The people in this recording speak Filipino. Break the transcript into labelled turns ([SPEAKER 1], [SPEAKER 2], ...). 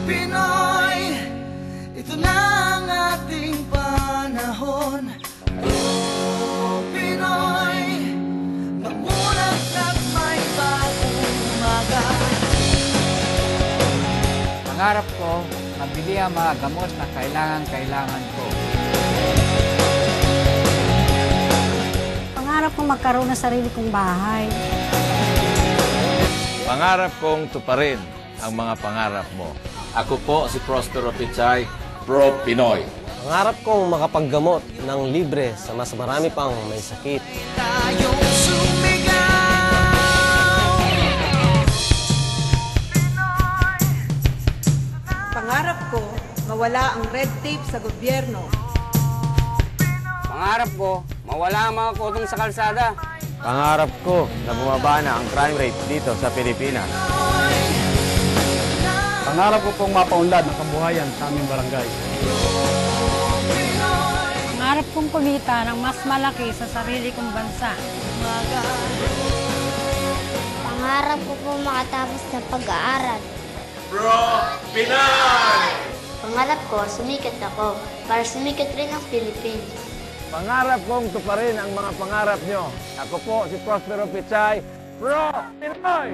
[SPEAKER 1] Pinoy, ito na ang ating panahon. Pinoy, mamulat at may bagong umaga.
[SPEAKER 2] Pangarap ko, mabili ang mga gamot na kailangan ko.
[SPEAKER 3] Pangarap kong magkaroon ng sarili kong bahay.
[SPEAKER 4] Pangarap kong tuparin ang mga pangarap mo.
[SPEAKER 5] Ako po si Prospero Pichay, Pro Pinoy.
[SPEAKER 6] Pangarap kong makapaggamot ng libre sa mas marami pang may sakit.
[SPEAKER 1] Tayong sumigaw.
[SPEAKER 7] Pangarap ko, mawala ang red tape sa gobyerno.
[SPEAKER 2] Pangarap ko, mawala ang mga kutong sa kalsada.
[SPEAKER 6] Pangarap ko na bumaba na ang crime rate dito sa Pilipinas.
[SPEAKER 8] Pangarap ko pong mapaunlad ang kabuhayan sa aming barangay.
[SPEAKER 3] Pangarap kong kumita ng mas malaki sa sarili kong bansa.
[SPEAKER 9] Pangarap ko po makatapos ng pag-aaral.
[SPEAKER 5] Pro Pinoy!
[SPEAKER 9] Pangarap ko, sumikat ako para sumikat rin ang Philippines.
[SPEAKER 6] Pangarap kong tuparin ang mga pangarap nyo. Ako po si Prospero Pichay, Pro Pinoy!